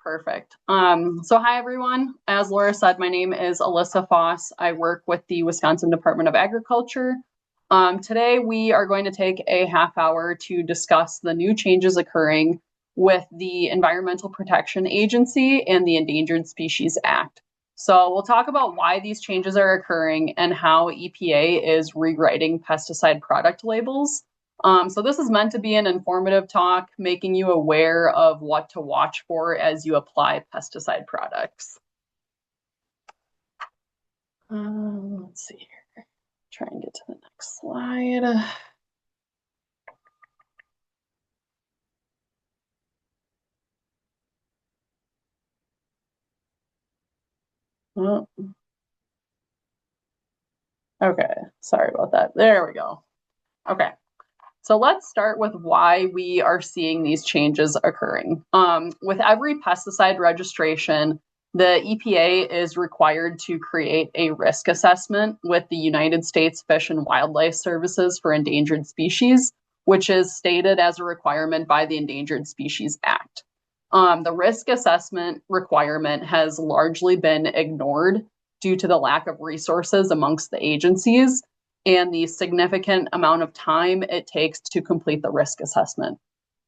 Perfect. So hi everyone. As Laura said, my name is Alyssa Foss. I work with the Wisconsin Department of Agriculture. Today we are going to take a half hour to discuss the new changes occurring with the Environmental Protection Agency and the Endangered Species Act. So we'll talk about why these changes are occurring and how EPA is rewriting pesticide product labels. So this is meant to be an informative talk, making you aware of what to watch for as you apply pesticide products. Let's see here. Try and get to the next slide. Oh. Okay, sorry about that. There we go. Okay. So let's start with why we are seeing these changes occurring. With every pesticide registration, the EPA is required to create a risk assessment with the United States Fish and Wildlife Services for endangered species, which is stated as a requirement by the Endangered Species Act. The risk assessment requirement has largely been ignored due to the lack of resources amongst the agencies and the significant amount of time it takes to complete the risk assessment.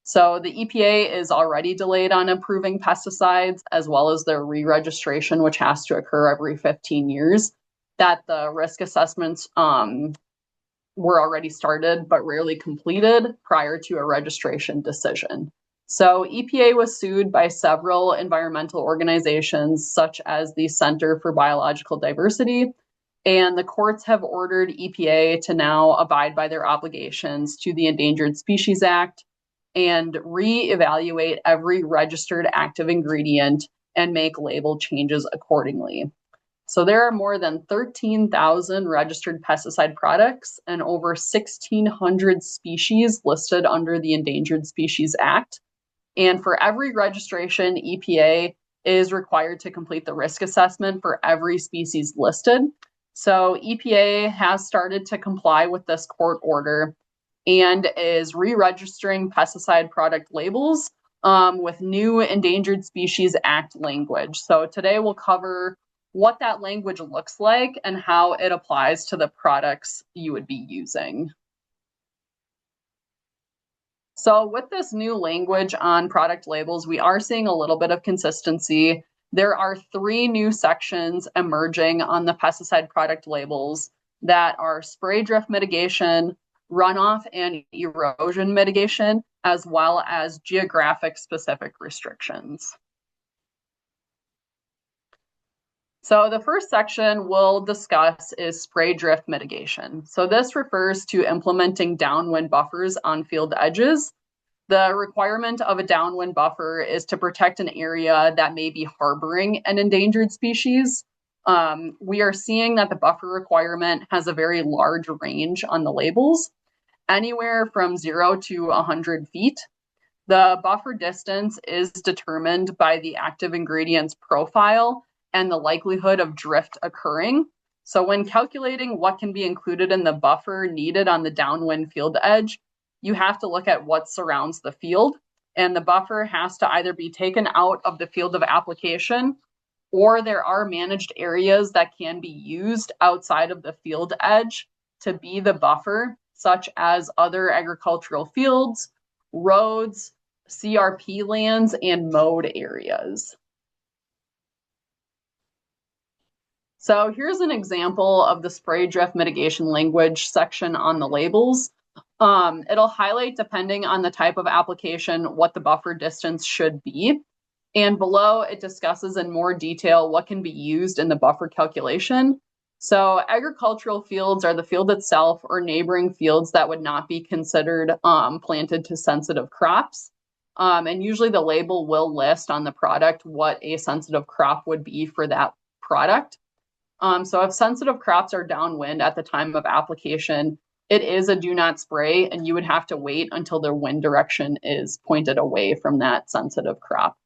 So the EPA is already delayed on approving pesticides, as well as their re-registration, which has to occur every 15 years, that the risk assessments were already started but rarely completed prior to a registration decision. So EPA was sued by several environmental organizations, such as the Center for Biological Diversity, and the courts have ordered EPA to now abide by their obligations to the Endangered Species Act and reevaluate every registered active ingredient and make label changes accordingly. So there are more than 13,000 registered pesticide products and over 1,600 species listed under the Endangered Species Act. And for every registration, EPA is required to complete the risk assessment for every species listed. So EPA has started to comply with this court order and is re-registering pesticide product labels with new Endangered Species Act language. So today we'll cover what that language looks like and how it applies to the products you would be using. So with this new language on product labels, we are seeing a little bit of consistency. There are 3 new sections emerging on the pesticide product labels that are spray drift mitigation, runoff and erosion mitigation, as well as geographic specific restrictions. So the first section we'll discuss is spray drift mitigation. So this refers to implementing downwind buffers on field edges. The requirement of a downwind buffer is to protect an area that may be harboring an endangered species. We are seeing that the buffer requirement has a very large range on the labels, anywhere from 0 to 100 feet. The buffer distance is determined by the active ingredients profile and the likelihood of drift occurring. So when calculating what can be included in the buffer needed on the downwind field edge, you have to look at what surrounds the field, and the buffer has to either be taken out of the field of application, or there are managed areas that can be used outside of the field edge to be the buffer, such as other agricultural fields, roads, CRP lands, and mowed areas. So here's an example of the spray drift mitigation language section on the labels. It'll highlight, depending on the type of application, what the buffer distance should be. And below, it discusses in more detail what can be used in the buffer calculation. So agricultural fields are the field itself or neighboring fields that would not be considered planted to sensitive crops. And usually the label will list on the product what a sensitive crop would be for that product. So if sensitive crops are downwind at the time of application, it is a do not spray, and you would have to wait until the wind direction is pointed away from that sensitive crop.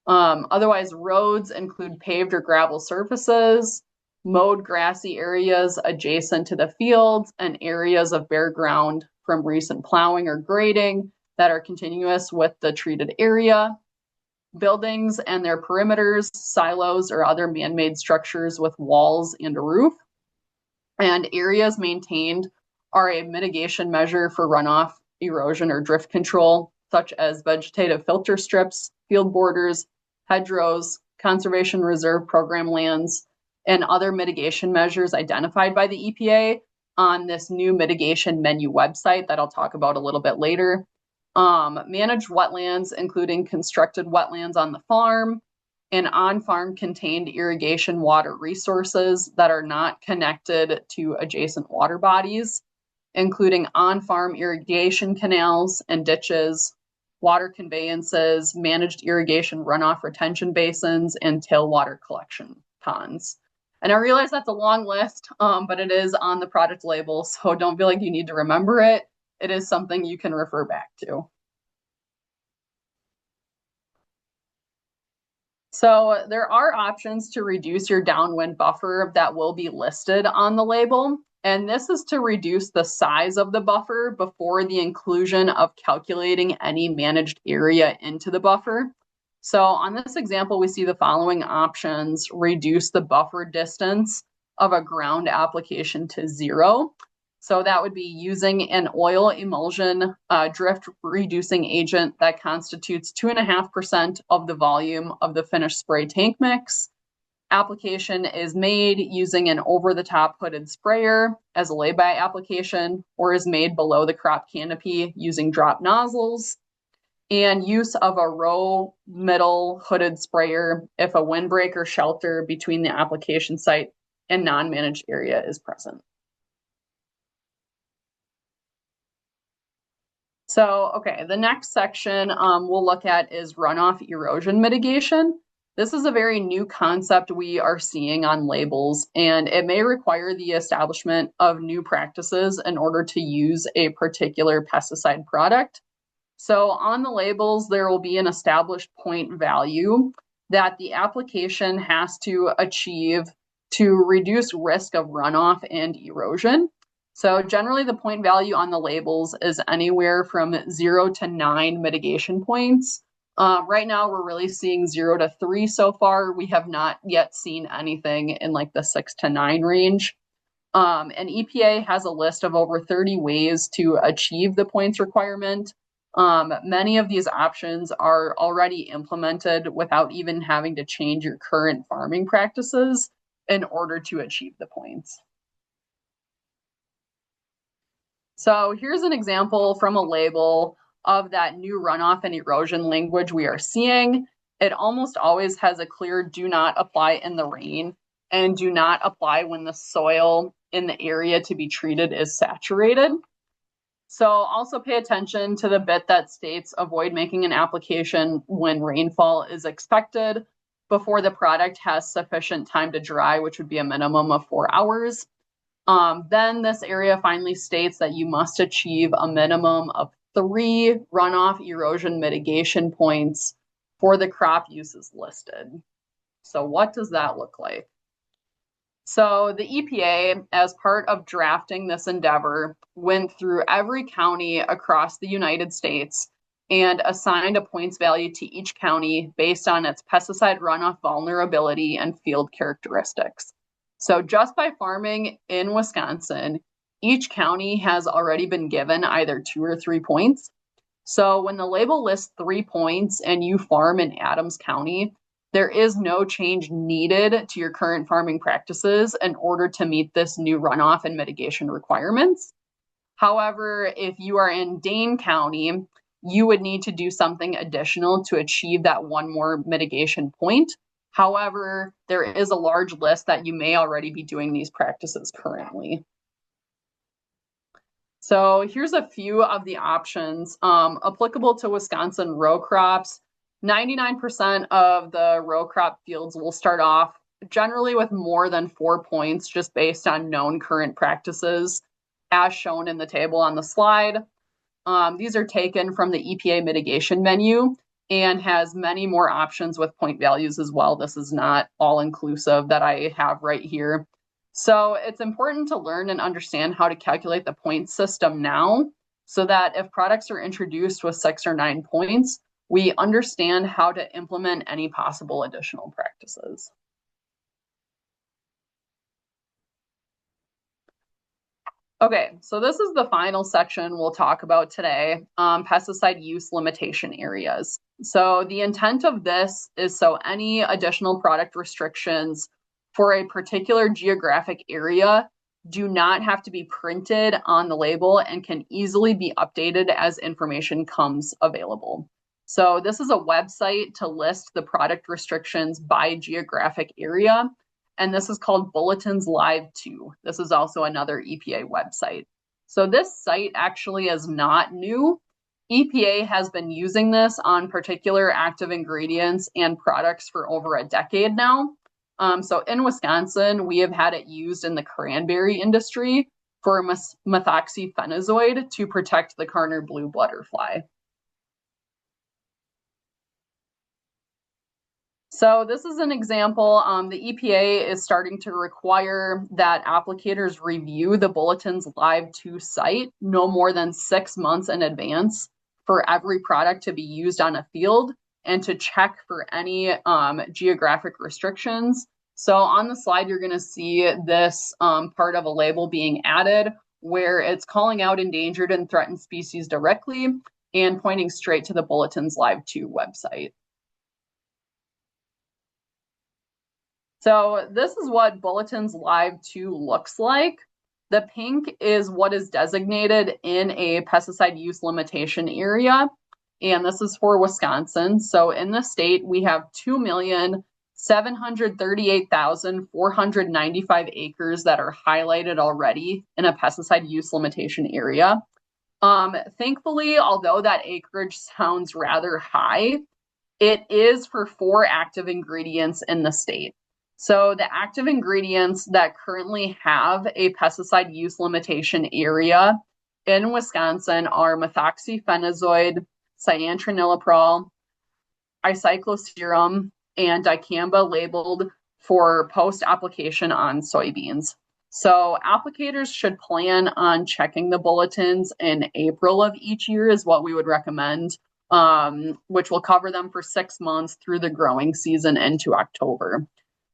Otherwise, roads include paved or gravel surfaces, mowed grassy areas adjacent to the fields, and areas of bare ground from recent plowing or grading that are continuous with the treated area. buildings and their perimeters, silos, or other man-made structures with walls and a roof. And areas maintained are a mitigation measure for runoff, erosion, or drift control, such as vegetative filter strips, field borders, hedgerows, conservation reserve program lands, and other mitigation measures identified by the EPA on this new mitigation menu website that I'll talk about a little bit later. Managed wetlands, including constructed wetlands on the farm, and on-farm contained irrigation water resources that are not connected to adjacent water bodies, including on-farm irrigation canals and ditches, water conveyances, managed irrigation runoff retention basins, and tailwater collection ponds. And I realize that's a long list, but it is on the product label, so don't feel like you need to remember it. It is something you can refer back to. So there are options to reduce your downwind buffer that will be listed on the label. And this is to reduce the size of the buffer before the inclusion of calculating any managed area into the buffer. So on this example, we see the following options: reduce the buffer distance of a ground application to 0. So that would be using an oil emulsion drift reducing agent that constitutes 2.5% of the volume of the finished spray tank mix. Application is made using an over-the-top hooded sprayer as a lay-by application, or is made below the crop canopy using drop nozzles. And use of a row middle hooded sprayer if a windbreak or shelter between the application site and non-managed area is present. So, okay, the next section we'll look at is runoff erosion mitigation. This is a very new concept we are seeing on labels, and it may require the establishment of new practices in order to use a particular pesticide product. So on the labels, there will be an established point value that the application has to achieve to reduce risk of runoff and erosion. So generally the point value on the labels is anywhere from 0 to 9 mitigation points. Right now we're really seeing 0 to 3 so far. We have not yet seen anything in like the 6 to 9 range. And EPA has a list of over 30 ways to achieve the points requirement. Many of these options are already implemented without even having to change your current farming practices in order to achieve the points. So here's an example from a label of that new runoff and erosion language we are seeing. It almost always has a clear do not apply in the rain and do not apply when the soil in the area to be treated is saturated. So also pay attention to the bit that states avoid making an application when rainfall is expected before the product has sufficient time to dry, which would be a minimum of 4 hours. Then this area finally states that you must achieve a minimum of 3 runoff erosion mitigation points for the crop uses listed. So what does that look like? So the EPA, as part of drafting this endeavor, went through every county across the United States and assigned a points value to each county based on its pesticide runoff vulnerability and field characteristics. So just by farming in Wisconsin, each county has already been given either 2 or 3 points. So when the label lists 3 points and you farm in Adams County, there is no change needed to your current farming practices in order to meet this new runoff and mitigation requirements. However, if you are in Dane County, you would need to do something additional to achieve that 1 more mitigation point. However, there is a large list that you may already be doing these practices currently. So here's a few of the options applicable to Wisconsin row crops. 99% of the row crop fields will start off generally with more than 4 points just based on known current practices as shown in the table on the slide. These are taken from the EPA mitigation menu and has many more options with point values as well. This is not all inclusive that I have right here. So it's important to learn and understand how to calculate the point system now so that if products are introduced with 6 or 9 points, we understand how to implement any possible additional practices. Okay, so this is the final section we'll talk about today, pesticide use limitation areas. So the intent of this is so any additional product restrictions for a particular geographic area do not have to be printed on the label and can easily be updated as information comes available. So this is a website to list the product restrictions by geographic area. And this is called Bulletins Live 2. This is also another EPA website. So this site actually is not new. EPA has been using this on particular active ingredients and products for over a decade now. So in Wisconsin, we have had it used in the cranberry industry for methoxyfenazoid to protect the Carner blue butterfly. So this is an example. The EPA is starting to require that applicators review the Bulletins Live 2 site no more than 6 months in advance for every product to be used on a field and to check for any geographic restrictions. So on the slide, you're going to see this part of a label being added where it's calling out endangered and threatened species directly and pointing straight to the Bulletins Live 2 website. So this is what Bulletins Live 2 looks like. The pink is what is designated in a pesticide use limitation area, and this is for Wisconsin. So in the state, we have 2,738,495 acres that are highlighted already in a pesticide use limitation area. Thankfully, although that acreage sounds rather high, it is for 4 active ingredients in the state. So the active ingredients that currently have a pesticide use limitation area in Wisconsin are methoxyfenazoid, cyantraniliprole, icycloserum, and dicamba labeled for post-application on soybeans. So applicators should plan on checking the bulletins in April of each year is what we would recommend, which will cover them for 6 months through the growing season into October.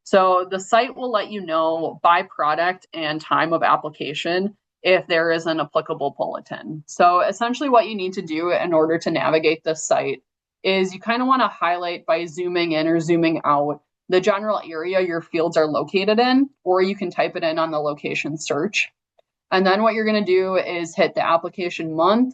So the site will let you know by product and time of application if there is an applicable bulletin. So essentially what you need to do in order to navigate this site is you kind of want to highlight by zooming in or zooming out the general area your fields are located in, or you can type it in on the location search. And then what you're going to do is hit the application month.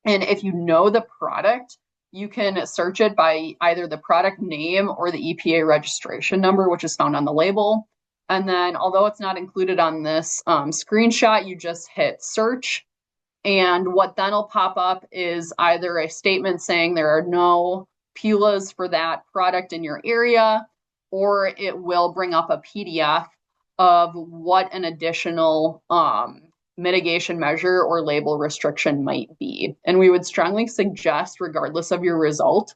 And if you know the product, you can search it by either the product name or the EPA registration number, which is found on the label. And then, although it's not included on this screenshot, you just hit search. And what then will pop up is either a statement saying there are no PULAs for that product in your area, or it will bring up a PDF of what an additional mitigation measure or label restriction might be. And we would strongly suggest, regardless of your result,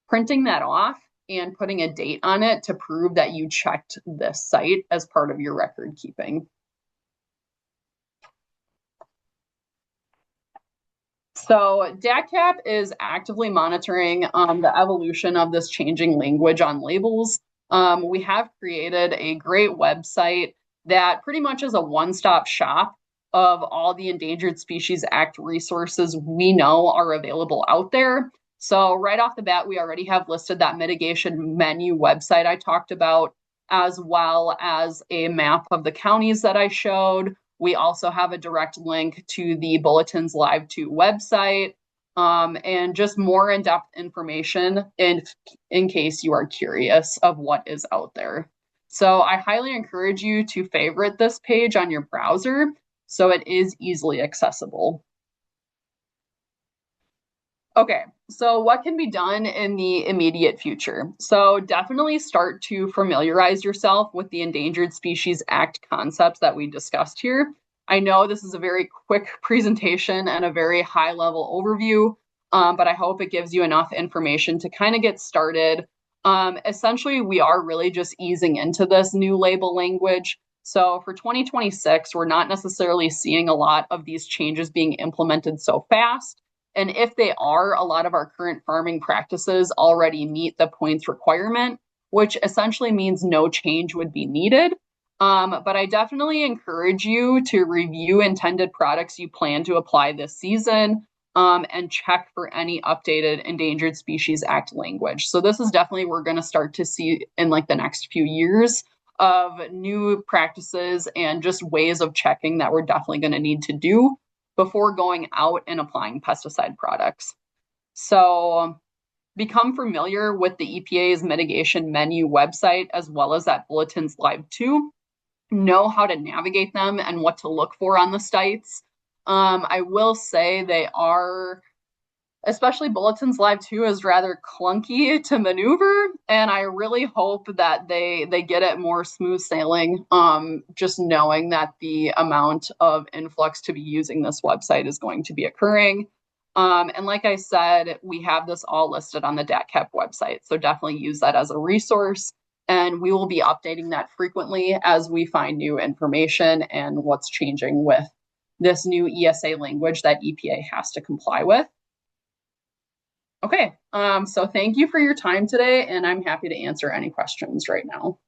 printing that off and putting a date on it to prove that you checked this site as part of your record keeping. So DACCAP is actively monitoring the evolution of this changing language on labels. We have created a great website that pretty much is a one-stop shop of all the Endangered Species Act resources we know are available out there. So right off the bat, we already have listed that mitigation menu website I talked about, as well as a map of the counties that I showed. We also have a direct link to the Bulletins Live 2 website, and just more in-depth information in case you are curious of what is out there. So I highly encourage you to favorite this page on your browser so it is easily accessible. Okay, so what can be done in the immediate future? So definitely start to familiarize yourself with the Endangered Species Act concepts that we discussed here. I know this is a very quick presentation and a very high-level overview, but I hope it gives you enough information to kind of get started. Essentially, we are really just easing into this new label language. So for 2026, we're not necessarily seeing a lot of these changes being implemented so fast. And if they are, a lot of our current farming practices already meet the points requirement, which essentially means no change would be needed. But I definitely encourage you to review intended products you plan to apply this season, and check for any updated Endangered Species Act language. So this is definitely we're going to start to see in like the next few years of new practices and just ways of checking that we're definitely going to need to do before going out and applying pesticide products. So become familiar with the EPA's mitigation menu website as well as that Bulletins Live 2. Know how to navigate them and what to look for on the sites. I will say they are, especially Bulletins Live 2 is rather clunky to maneuver, and I really hope that they get it more smooth sailing, just knowing that the amount of influx to be using this website is going to be occurring. And like I said, we have this all listed on the DATCAP website, so definitely use that as a resource, and we will be updating that frequently as we find new information and what's changing with this new ESA language that EPA has to comply with. Okay, so thank you for your time today, and I'm happy to answer any questions right now.